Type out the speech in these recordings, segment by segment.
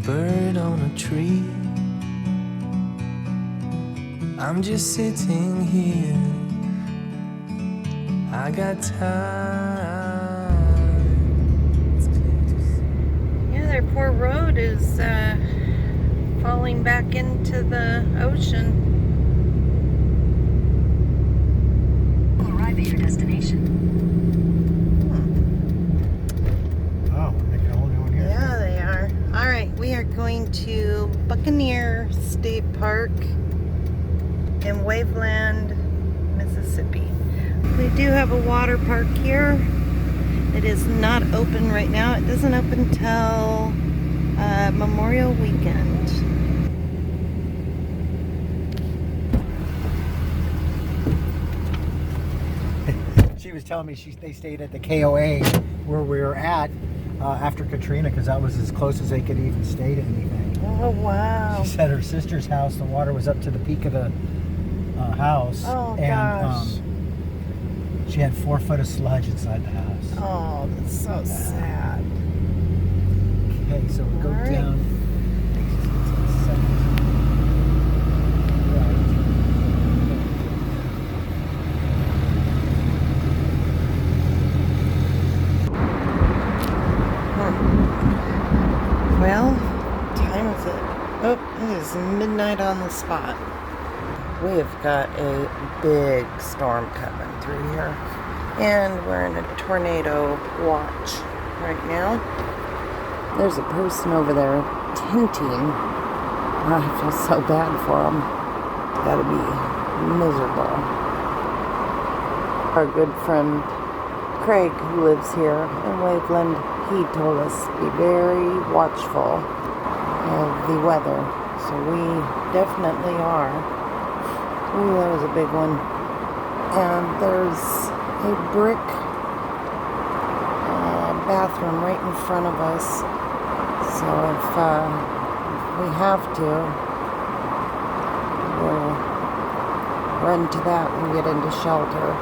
bird on a tree. I'm just sitting here. I got time. It's clear to see. Yeah, their poor road is falling back into the ocean. Will arrive at your destination. Oh, we're making a whole new one here. Yeah, they are. All right, we are going to Buccaneer State Park in Waveland, Mississippi. We do have a water park here. It is not open right now. It doesn't open till Memorial Weekend. She was telling me they stayed at the KOA where we were at after Katrina, because that was as close as they could even stay to anything. Oh, wow. She said her sister's house, the water was up to the peak of the house. Oh, and gosh. she had 4 foot of sludge inside the house. Oh, that's so sad. Okay, so we go All right. down. Well, what time is it? Oh, it is midnight on the spot. We've got a big storm coming through here. And we're in a tornado watch right now. There's a person over there tinting. I feel so bad for them. Gotta be miserable. Our good friend Craig, who lives here in Waveland, he told us to be very watchful of the weather. So we definitely are. Ooh, that was a big one. And there's a brick bathroom right in front of us. So if we have to, we'll run to that and get into shelter.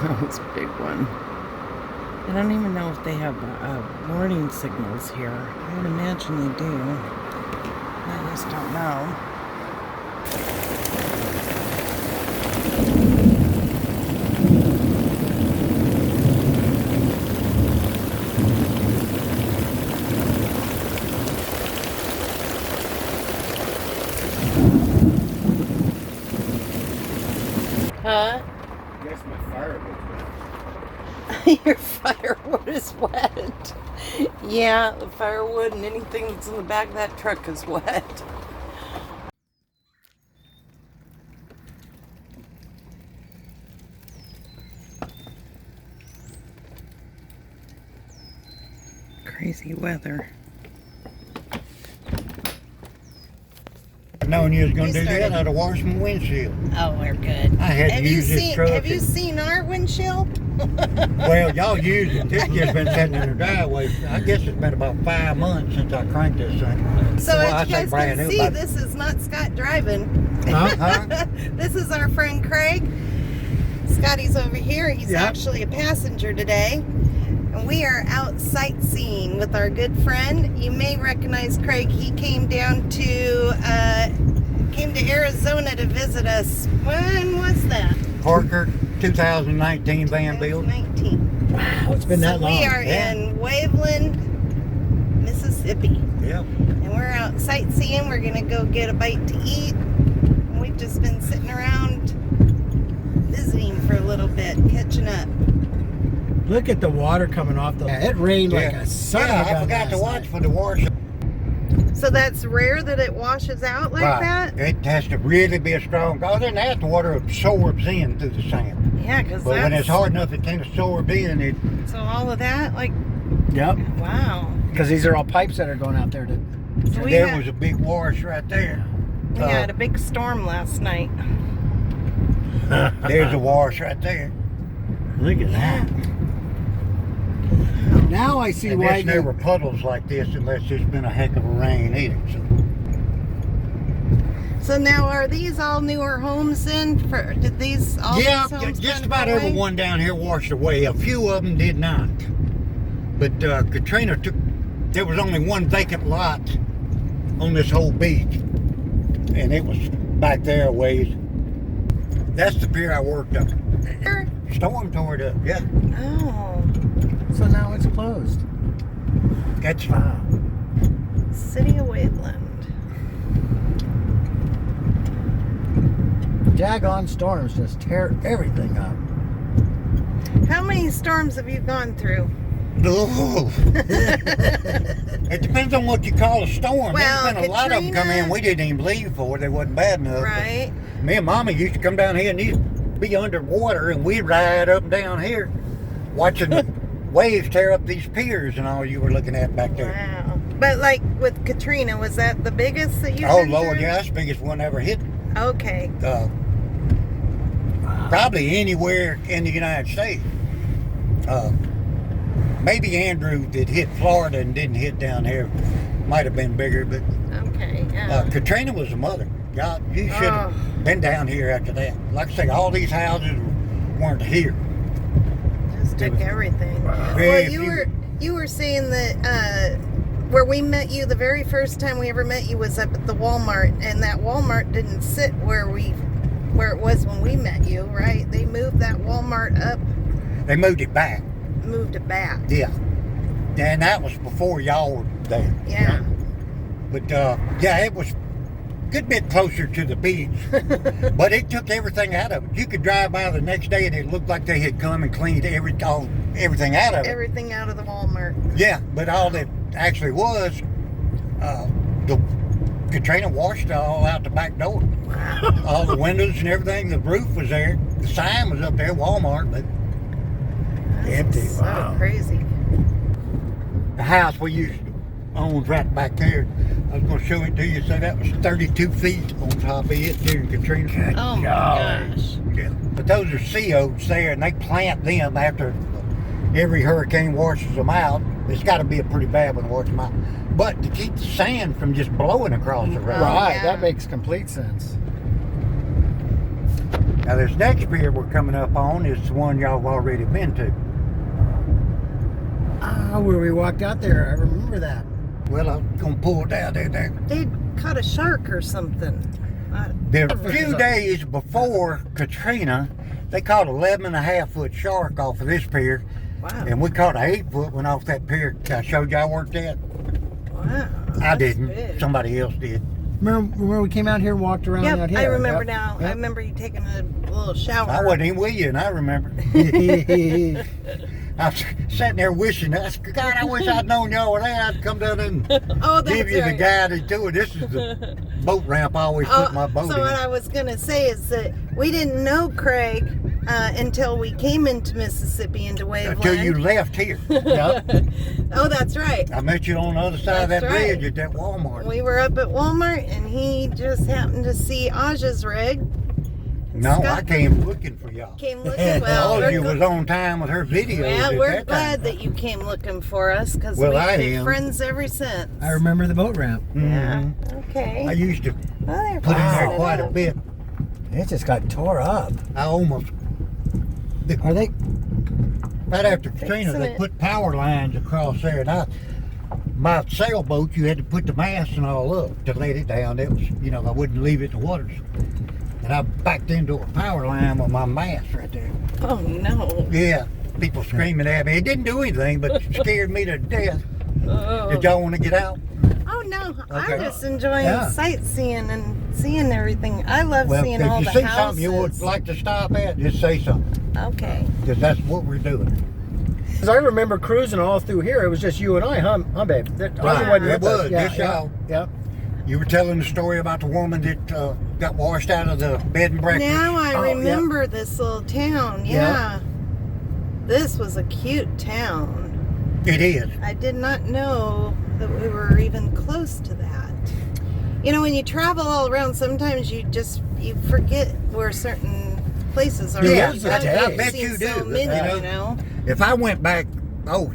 That was a big one. I don't even know if they have warning signals here. I would imagine they do. I just don't know. Huh? Yes, my firewood. Your firewood is wet. Yeah, the firewood and anything that's in the back of that truck is wet. Crazy weather. Knowing you was going to do started. that, I'd have washed my windshield. Oh, we're good. I had to use this truck. Have you seen our windshield? Well, y'all use it. This just been sitting in the driveway. I guess it's been about 5 months since I cranked this thing. So I as you say guys brand can new, see, but- this is not Scott driving. Huh? This is our friend Craig. Scotty's over here. He's Yeah. actually a passenger today. And we are out sightseeing with our good friend. You may recognize Craig. He came down to Arizona to visit us. When was that? Parker 2019 van build. 2019. Wow, it's been that long. We are Yeah. in Waveland, Mississippi. Yep. And we're out sightseeing. We're going to go get a bite to eat. And we've just been sitting around visiting for a little bit, catching up. Look at the water coming off the. It rained like a son of a gun. I forgot to watch for the wash. So that's rare that it washes out like that? It has to really be a strong. Other than that, the water absorbs in through the sand. Yeah, because But when it's hard enough, it can absorb in. It. So all of that, like, Yep. wow. Because these are all pipes that are going out there to. So There was a big wash right there. We had a big storm last night. There's a wash right there. Look at that. Now I see why there's never puddles like this unless there's been a heck of a rain either. So now, are these all newer homes then? Did these all Yeah, these homes just kind of about go away? everyone down here washed away. A few of them did not. But Katrina there was only one vacant lot on this whole beach. And it was back there a ways. That's the pier I worked on. Storm tore it up, yeah. Oh, So now it's closed. That's City of Waveland. Daggone storms just tear everything up. How many storms have you gone through? Oh. It depends on what you call a storm. Well, There's been a lot of them come Katrina- in we didn't even leave for. They wasn't bad enough. Right. Me and Mama used to come down here and used to be underwater, and we'd ride up and down here watching the waves tear up these piers and all you were looking at back there. Wow. But like with Katrina, was that the biggest that you've Oh, been Lord, through? yeah, that's the biggest one ever hit. Okay. Probably anywhere in the United States. Maybe Andrew that hit Florida and didn't hit down here. Might have been bigger, but Okay. Yeah. Katrina was the mother. God, you should have been down here after that. Like I say, all these houses weren't here. Just took everything. Wow. Well, If you were saying that where we met you, the very first time we ever met you was up at the Walmart, and that Walmart didn't sit where it was when we met you, right? They moved that Walmart up, They moved it back. moved it back. Yeah. And that was before y'all were there. Yeah. But yeah, it was a good bit closer to the beach. But it took everything out of it. You could drive by the next day and it looked like they had come and cleaned everything out of it. Everything out of the Walmart. Yeah, but all that actually was, the Katrina washed it all out the back door. Wow. All the windows and everything. The roof was there. The sign was up there, Walmart, but empty. So Wow. crazy. The house we used to own right back there, I was going to show it to you. So that was 32 feet on top of it during Katrina. Oh my gosh. Yeah. But those are sea oats there, and they plant them after every hurricane washes them out. It's got to be a pretty bad one to wash them out. But to keep the sand from just blowing across the road. Right, yeah. that makes complete sense. Now this next pier we're coming up on is the one y'all have already been to. Ah, where we walked out there, I remember that. Well, I'm going to pull down there. They caught a shark or something. A few days before Katrina, they caught an 11.5-foot shark off of this pier. Wow. And we caught an 8-foot one off that pier I showed you I worked at. Wow. I that's didn't. big. Somebody else did. Remember we came out here and walked around out Yep, here? I remember Yep. now. I Yep. remember you taking a little shower. I wasn't even with you, and I remember. I was sitting there wishing, God, I wish I'd known y'all were there. I'd come down and Oh, that's give you the right. guide to it. This is the boat ramp I always put my boat so in. what I was gonna say is that we didn't know Craig until we came into Mississippi, into Waveland. Until you left here. Yep. Oh, that's right. I met you on the other side of that That's right. bridge at that Walmart. We were up at Walmart, and he just happened to see Aja's rig. No, Scott I came looking for y'all. Came looking. Well, All of you we're, was on time with her videos. well, at we're that glad time. that you came looking for us because Well, we've I been am. friends ever since. I remember the boat ramp. Yeah. Mhm. Okay. I used to Well, they're put in there fixing it quite a up. bit. It just got tore up. I almost, Are they? right after Katrina, Fixing they it. put power lines across there. And my sailboat, you had to put the mast and all up to let it down. It was, I wouldn't leave it in the waters. And I backed into a power line with my mast right there. Oh no. Yeah, people screaming at me. It didn't do anything, but it scared me to death. Oh. Did y'all want to get out? Oh no, Okay. I'm just enjoying Yeah. sightseeing and seeing everything. I love Well, seeing if all you the see houses. something you would like to stop at, just say something, Okay. because that's what we're doing. Because I remember cruising all through here. It was just you and I, huh babe? That, Right. Aja wasn't It with us. was, Yeah, just yeah, y'all. yeah. You were telling the story about the woman that got washed out of the bed and breakfast. Now I Oh, yeah. remember this little town. Yeah. This was a cute town. It is. I did not know that we were even close to that. When you travel all around, sometimes you forget where certain places are. Yeah, You've I seen bet you so do, many, you know. If I went back,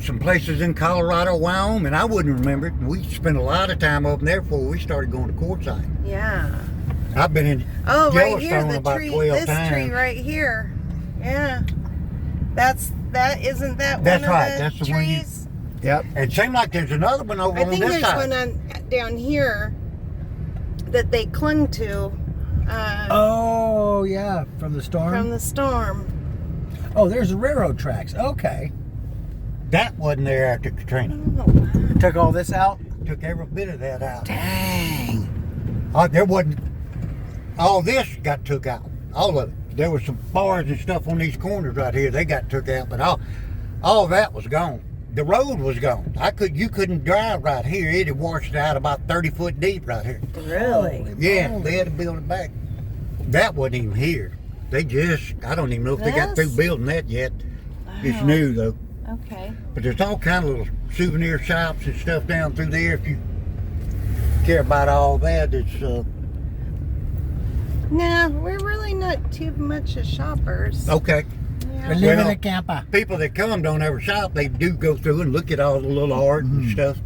some places in Colorado, Wyoming, I wouldn't remember it. We spent a lot of time up there before we started going to Quartzsite. Yeah. I've been in Oh, right here, Yellowstone the about tree. 12 This times. tree right here. Yeah. Isn't that That's one right, of the that's the one you- trees? Yep. And it seemed like there's another one over I on think this there's side. one on down here that they clung to Oh, yeah, from the storm. from the storm. Oh, there's the railroad tracks. Okay. That wasn't there after Katrina. Oh, Took all this out? Took every bit of that out. Dang. There wasn't. All this got took out. All of it. There was some bars and stuff on these corners right here. They got took out, but all that was gone. The road was gone. You couldn't drive right here. It had washed out about 30 foot deep right here. really? Holy Yeah, moly. they had to build it back. That wasn't even here. I don't even know if they got through This? building that yet. It's Wow. new though. Okay. But there's all kind of little souvenir shops and stuff down through there. If you care about all that, it's Nah, we're really not too much of shoppers. okay. Yeah. We live in Well, a camper. People that come don't ever shop. They do go through and look at all the little art and stuff.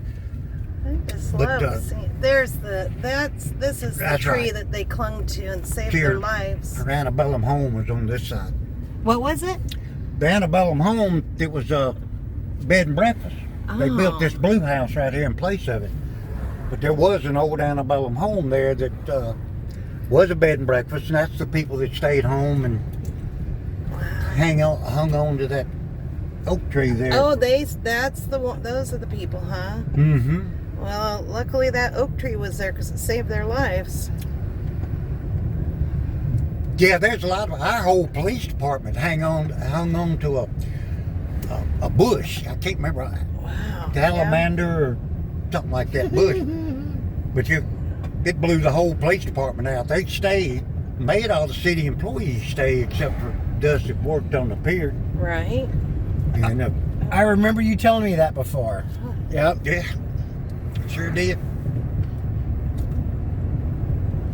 I just But, love seeing. There's this is the That's tree right. that they clung to and saved Here. their lives. Her antebellum home was on this side. What was it? The antebellum home, it was a bed and breakfast. They built this blue house right here in place of it. But there was an old antebellum home there that was a bed and breakfast, and that's the people that stayed home and hung on to that oak tree there. Oh, that's the one. Those are the people, huh? Mm-hmm. Well, luckily that oak tree was there because it saved their lives. Yeah, there's a lot of our whole police department hung on to a bush. I can't remember, Wow. salamander or something like that bush. But it blew the whole police department out. They stayed, made all the city employees stay except for us that worked on the pier. Right. And I remember you telling me that before. Yep. yeah, sure did.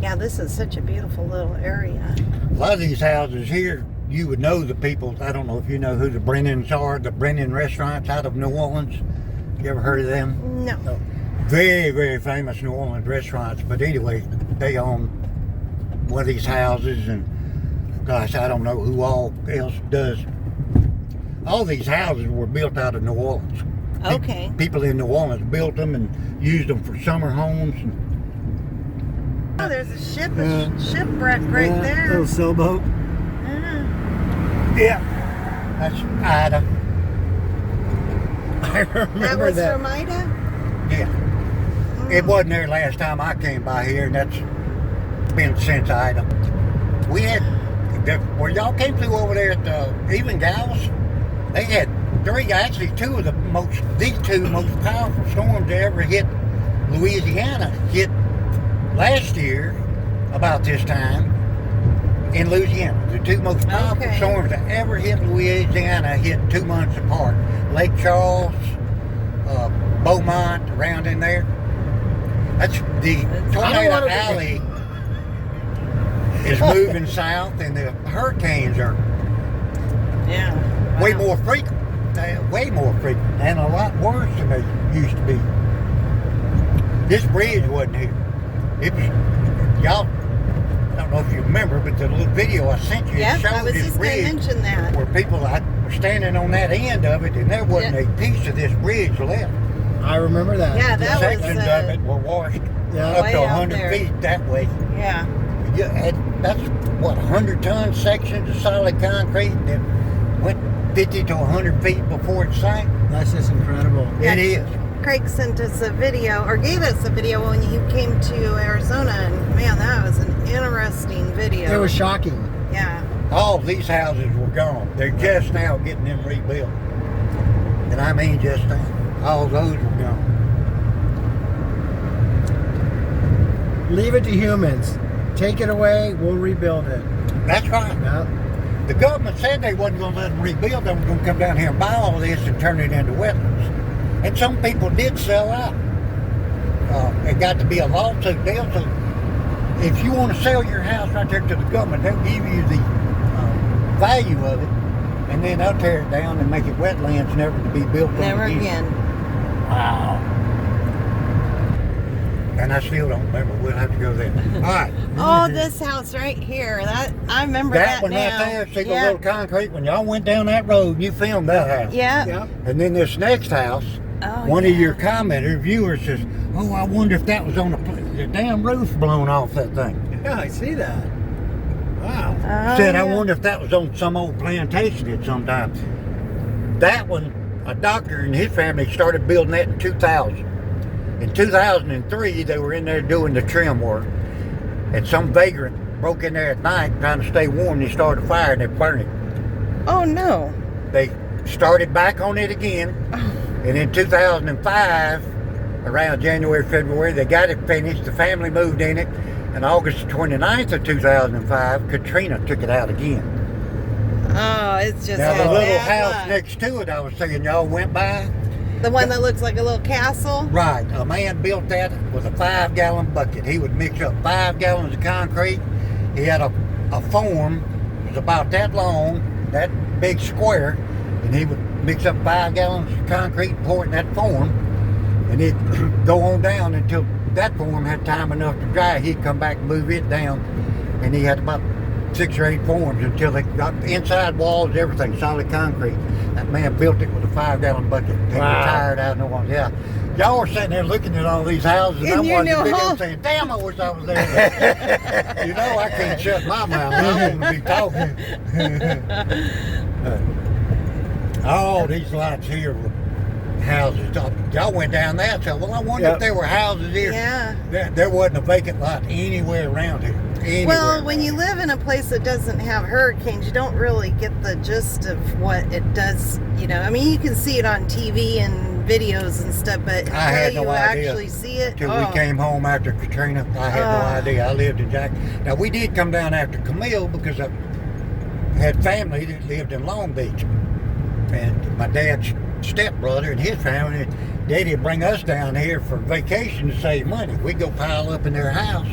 Yeah, this is such a beautiful little area. A lot of these houses here, you would know the people. I don't know if you know who the Brennans are, the Brennan restaurants out of New Orleans. You ever heard of them? No. Very, very famous New Orleans restaurants. But anyway, they own one of these houses, and gosh, I don't know who all else does. All these houses were built out of New Orleans. Okay. People in New Orleans built them and used them for summer homes. And Oh, there's a shipwreck right there. Little sailboat. Yeah. yeah, that's Ida. I remember That was that. from Ida? Yeah. It wasn't there last time I came by here, and that's been since Ida. We had, where y'all came through over there at the Even Gals, they had actually two of these two most powerful storms that ever hit Louisiana. Hit last year, about this time, in Louisiana. The two most powerful Okay. storms that ever hit Louisiana hit 2 months apart. Lake Charles, Beaumont, around in there. That's the Tornado wanna be- Alley is moving south, and the hurricanes are Yeah. way Wow. more frequent. Way more frequent, and a lot worse than they used to be. This bridge wasn't here. It was, y'all, I don't know if you remember, but the little video I sent you Yep, I showed was this just going to bridge mention that. where people were standing on that end of it, and there wasn't Yep. a piece of this bridge left. I remember that. Yeah, that was Sections of it were washed Yeah. up Way to out 100 there. feet that way. Yeah. That's what, 100-ton sections of solid concrete that went 50 to 100 feet before it sank. That's just incredible. Yeah. It is. Craig sent us a video, or gave us a video when he came to Arizona, and man, that was an interesting video. It was shocking. Yeah. All these houses were gone. They're just now getting them rebuilt. And I mean just now. All those were gone. Leave it to humans. Take it away, we'll rebuild it. That's right. Yep. The government said they wasn't going to let them rebuild. They were going to come down here and buy all this and turn it into wetlands. And some people did sell out. It got to be a lawsuit deal. So if you want to sell your house right there to the government, they'll give you the value of it, and then they'll tear it down and make it wetlands, never to be built on Never again. Wow. And I still don't remember. We'll have to go there. All right. Oh, this house right here. That I remember That that one now. right there, see the Yeah. little concrete, when y'all went down that road, you filmed that house. Yeah. Yep. And then this next house, One of your commenter viewers says, "Oh, I wonder if that was on the damn roof blown off that thing." Yeah, I see that. Wow. Said, "I wonder if that was on some old plantation at some time." That one, a doctor and his family started building that in 2000. In 2003, they were in there doing the trim work, and some vagrant broke in there at night trying to stay warm. They started a fire and they burned it. Oh no. They started back on it again, and in 2005, around January, February, they got it finished. The family moved in it, and August 29th of 2005, Katrina took it out again. Oh, it's just Now, the had little bad house luck. next to it, I was saying, y'all went by. The one that looks like a little castle. Right, a man built that with a 5-gallon bucket. He would mix up 5 gallons of concrete. He had a form, it was about that long, that big square, and he would mix up 5 gallons of concrete, pour it in that form, and it'd go on down until that form had time enough to dry. He'd come back and move it down, and he had about 6 or 8 forms until they got the inside walls, everything, solid concrete. That man built it with a 5-gallon bucket. He retired out in the water. Yeah. Y'all were sitting there looking at all these houses, and I'm watching the video saying, "Damn, I wish I was there." You know, I can't shut my mouth. I want to be talking. All these lots here were houses. Y'all went down there and said, "Well, I wonder if there were houses here." Yeah. There wasn't a vacant lot anywhere around here. Well, when you live in a place that doesn't have hurricanes, you don't really get the gist of what it does. You know, I mean, you can see it on TV and videos and stuff, but I had until no you idea actually see it. Till we came home after Katrina, I had no idea. I lived in Jack. Now, we did come down after Camille because I had family that lived in Long Beach. And my dad's stepbrother and his family, Daddy would bring us down here for vacation to save money. We'd go pile up in their house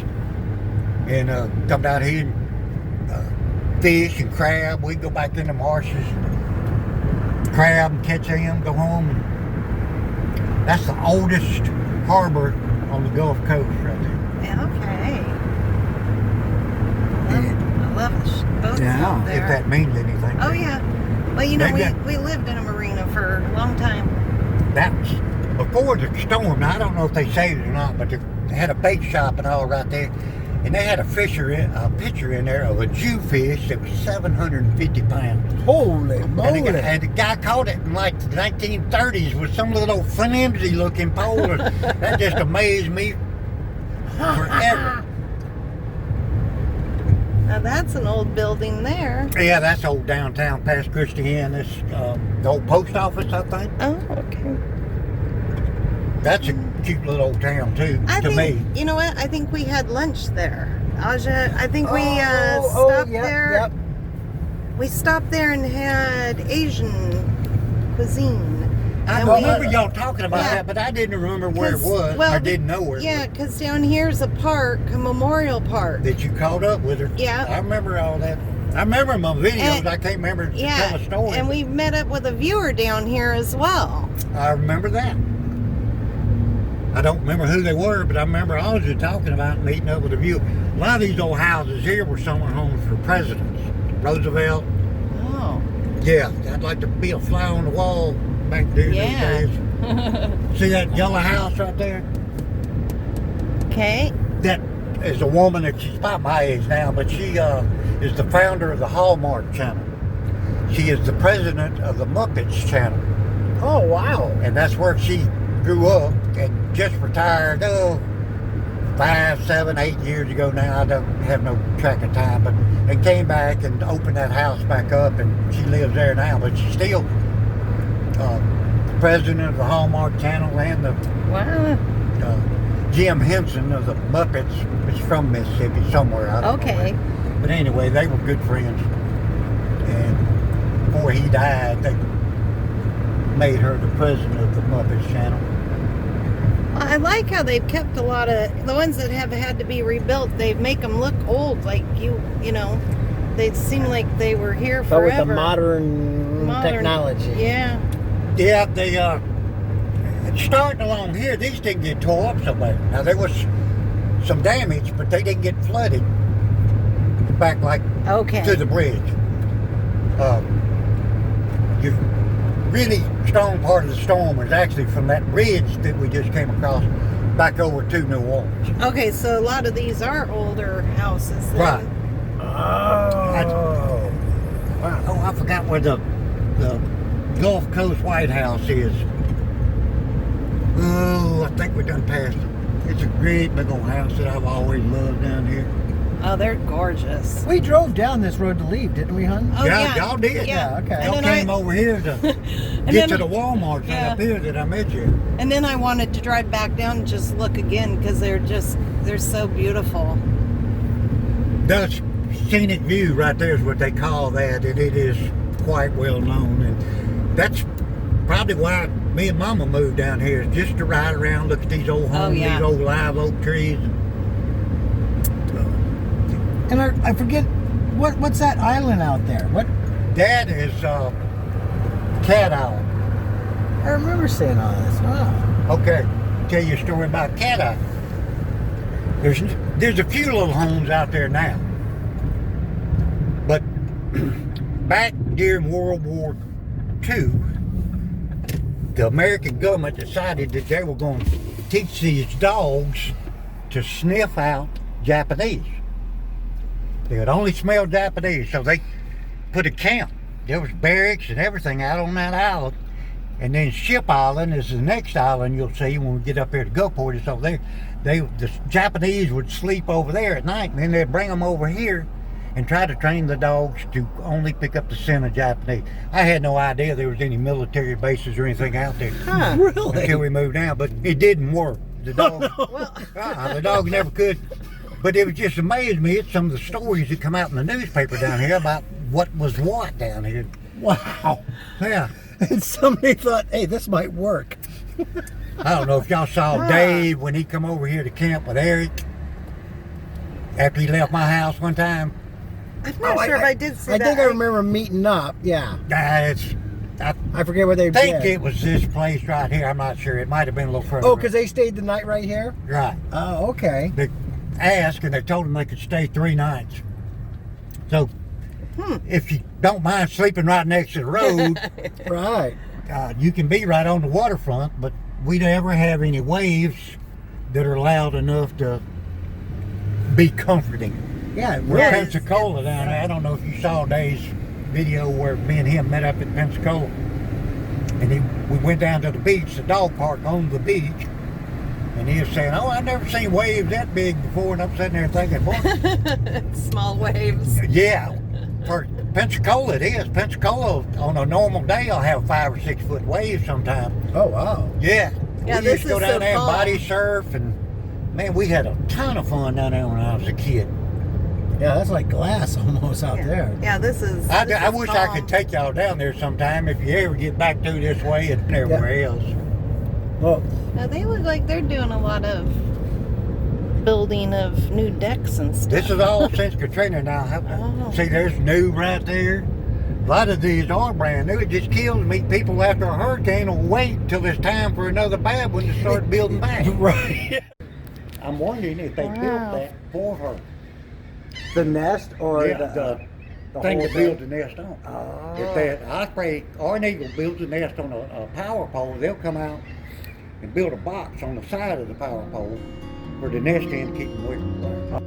and come down here and fish and crab. We'd go back in the marshes, crab and catch them, go home. And that's the oldest harbor on the Gulf Coast right there. Yeah, okay. I love the boats out there. If that means anything. Oh, yeah. Well, you know, They got- we lived in a marina for a long time. That was before the storm. Now, I don't know if they saved it or not, but they had a bait shop and all right there. And they had a picture in there of a Jewfish that was 750 pounds. Holy moly. And the guy caught it in like the 1930s with some little flimsy looking pole. That just amazed me forever. Now, that's an old building there. Yeah, that's old downtown past Christian. This the old post office, I think. Oh, okay. That's a cute little old town too, to me. You know what? I think we had lunch there. Aja, I think we Yep, stopped there. Yep. We stopped there and had Asian cuisine. I And remember y'all talking about Yeah. that, but I didn't remember where it 'Cause, was. well, I didn't know where it Yeah, was. because down here's a park, a memorial park. That you caught up with her. Yeah. I remember all that. I remember my videos. And- I can't remember to Yeah, tell a story. and we met up with a viewer down here as well. I remember that. I don't remember who they were, but I remember I was just talking about meeting up with a viewer. A lot of these old houses here were summer homes for presidents. Roosevelt. Oh. Yeah, I'd like to be a fly on the wall back there Yeah. those days. See that yellow house right there? Okay. That is a woman that she's about my age now, but she is the founder of the Hallmark Channel. She is the president of the Muppets Channel. Oh, wow. And that's where she grew up and just retired 5, 7, 8 years ago now. I don't have no track of time, but and came back and opened that house back up, and she lives there now. But she's still president of the Hallmark Channel and the Wow. Jim Henson of the Muppets is from Mississippi somewhere. I don't know Okay. where. But anyway, they were good friends, and before he died, they made her the president of the Muppets Channel. Well, I like how they've kept a lot of the ones that have had to be rebuilt. They make them look old, like you know. They seem like they were here But forever. with the modern technology. Yeah. Yeah, they starting along here. These didn't get tore up so bad. Now there was some damage, but they didn't get flooded back like Okay. to the bridge. You really strong part of the storm was actually from that bridge that we just came across back over to New Orleans. Okay, so a lot of these are older houses. Then. Right. Oh. Wow. Oh, I forgot where the Gulf Coast White House is. Oh, I think we done passed it. It's a great big old house that I've always loved down here. Oh, they're gorgeous. We drove down this road to leave, didn't we, hon? Oh, yeah. Y'all did. Yeah, okay. Y'all And then came over here to And get then- to the Walmart right Yeah. up here that I met you. And then I wanted to drive back down and just look again because they're so beautiful. The scenic view right there is what they call that, and it is quite well known. And that's probably why me and Mama moved down here, is just to ride around, look at these old homes, yeah. these old live oak trees. And I forget, what's that island out there? What? That is Cat Island. I remember seeing all this. Wow. Okay, tell you a story about Cat Island. There's a few little homes out there now, but back during World War II, the American government decided that they were going to teach these dogs to sniff out Japanese. They would only smell Japanese, so they put a camp. There was barracks and everything out on that island. And then Ship Island is the next island you'll see when we get up here to Gulfport. It's over there. The Japanese would sleep over there at night, and then they'd bring them over here and try to train the dogs to only pick up the scent of Japanese. I had no idea there was any military bases or anything out there Huh. Really? until we moved down, but it didn't work. The dog, the dogs never could. But it was just amazed me at some of the stories that come out in the newspaper down here about what was what down here. Wow. Yeah. And somebody thought, hey, this might work. I don't know if y'all saw Dave when he come over here to camp with Eric after he left my house one time. I'm not sure if I did see I that. think I remember meeting up. Yeah. I forget where they think did. it was this place right here. I'm not sure. It might have been a little further. Oh, because they stayed the night right here? Right. Oh, okay. They asked and they told them they could stay 3 nights. So if you don't mind sleeping right next to the road, Right. you can be right on the waterfront, but we never have any waves that are loud enough to be comforting. Yeah. We're Yeah, Pensacola down there. I don't know if you saw Dave's video where me and him met up at Pensacola. And we went down to the beach, the dog park on the beach. And he was saying, oh, I've never seen waves that big before. And I'm sitting there thinking, boy, Small waves. yeah, for Pensacola it is. Pensacola on a normal day will have 5 or 6 foot waves sometimes. Oh, wow. Yeah. Yeah, We this used to go is down so there and fun. body surf, and man, we had a ton of fun down there when I was a kid. Yeah, that's like glass almost out there. Yeah, this is. I this is wish I calm. could take y'all down there sometime if you ever get back through this way and everywhere else. Well, Now, they look like they're doing a lot of building of new decks and stuff. This is all since Katrina now. Oh. See, there's new right there. A lot of these are brand new. It just kills me. People after a hurricane will wait till it's time for another bad one to start building back. right. I'm wondering if they built Wow. that for her. The nest or Yeah, the thing whole to build the nest on. Oh. If that, I pray, or an eagle builds a nest on a power pole, they'll come out and build a box on the side of the power pole for the nest in to keep them away from the fire.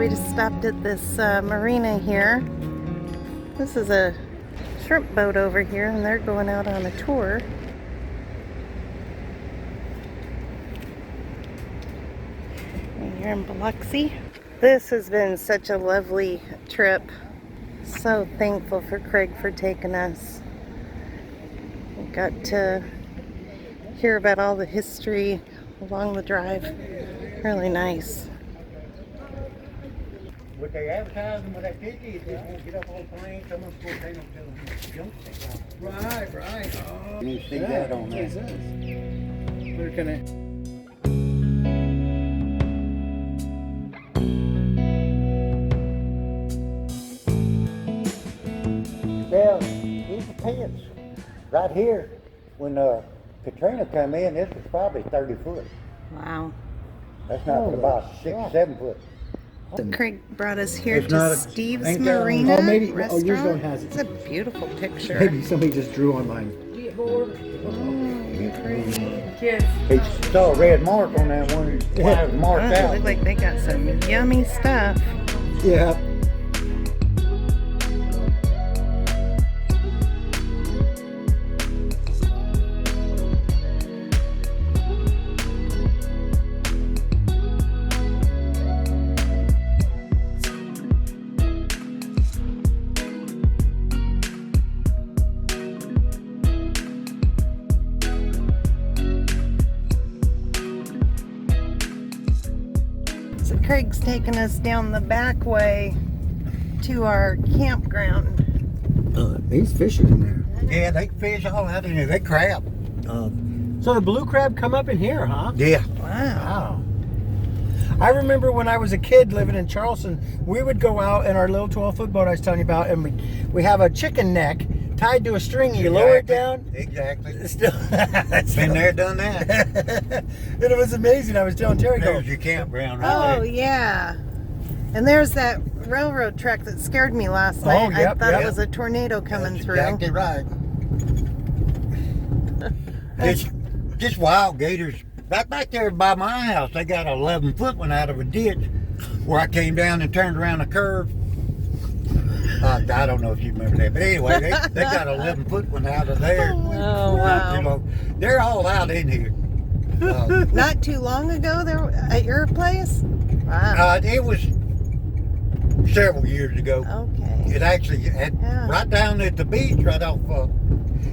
we just stopped at this marina here. This is a shrimp boat over here, and they're going out on a tour. And here in Biloxi. This has been such a lovely trip. So thankful for Craig for taking us. We got to hear about all the history along the drive. Really nice. What they advertising with that ticket, they won't get up on the plane, someone's going to tell them to jump stick. Right. Oh, You see that on there. We're gonna. Well, these are pits. Right here, when Katrina come in, this was probably 30 foot. Wow. That's not but about 6 or 7 foot. Craig brought us here It's to not a- Steve's ain't that- Marina Oh, maybe- oh, restaurant. yours don't have it. It's a beautiful picture. Maybe somebody just drew on mine. Pretty. He saw a red mark on that one. Why it was marked They out. look like they got some yummy stuff. Yeah. So Craig's taking us down the back way to our campground. He's fishing in there. Yeah, they fish all out in here. They crab. So the blue crab come up in here, huh? Yeah. Wow. Wow. I remember when I was a kid living in Charleston, we would go out in our little 12-foot boat I was telling you about, and we have a chicken neck tied to a string. You lower it down. Exactly. It's still, Been there, done that. and it was amazing. I was telling Teri, There's your campground right Oh, there. yeah. And there's that railroad track that scared me last night. yep, I thought yep. it was a tornado coming That's through. exactly right. Just wild gators. Right back there by my house, they got an 11-foot one out of a ditch where I came down and turned around a curve. I don't know if you remember that, but anyway, they got an 11-foot one out of there. Oh, wow. You know, they're all out in here. Not too long ago there at your place? Wow. It was several years ago. Okay. It actually had Yeah. right down at the beach, right off.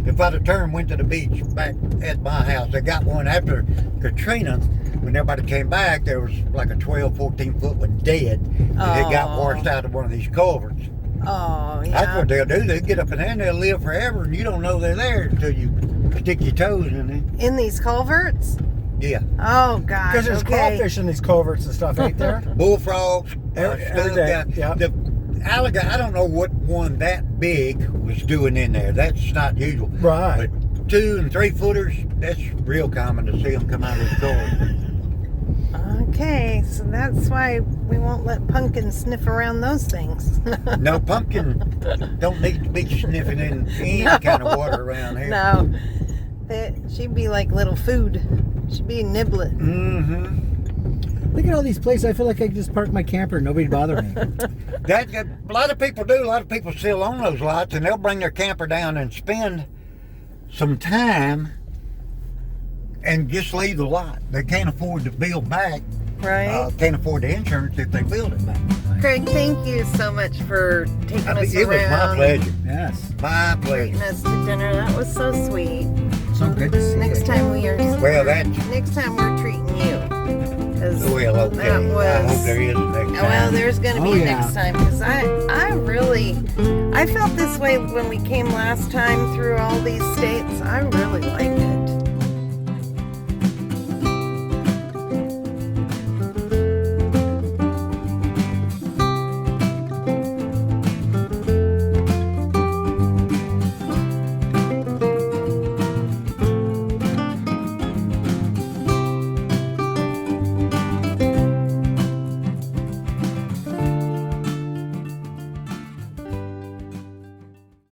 If I'd have turned, went to the beach back at my house. I got one after Katrina. When everybody came back, there was like a 12, 14-foot one dead. It got Oh. washed out of one of these culverts. Oh, yeah. That's what they'll do. They get up in there and they'll live forever, and you don't know they're there until you stick your toes in it. In these culverts? Yeah. Oh, gosh. because there's okay. crawfish in these culverts and stuff, ain't there? Bullfrogs, Everything, yeah. The alligator, I don't know what one that big was doing in there. That's not usual. Right. But 2 and 3 footers, that's real common to see them come out of the culvert. Okay, so that's why we won't let Pumpkin sniff around those things. No, pumpkin don't need to be sniffing in any kind of water around here. No. She'd be like little food. She'd be nibbling. Mm-hmm. Look at all these places. I feel like I could just park my camper and nobody'd bother me. That a lot of people do. A lot of people still own those lots, and they'll bring their camper down and spend some time and just leave the lot. They can't afford to build back. Right? Can't afford the insurance if they build it back. Craig, thank you so much for taking us It was my around. pleasure. Yes. My Treating pleasure. us to dinner. That was so sweet. So good to see Next you. time we are. Well, Next time we're treating you. 'Cause Well, okay. that I hope was. there is a next time. Well, there's going to be Oh, a yeah. next time because I felt this way when we came last time through all these states. I really liked it.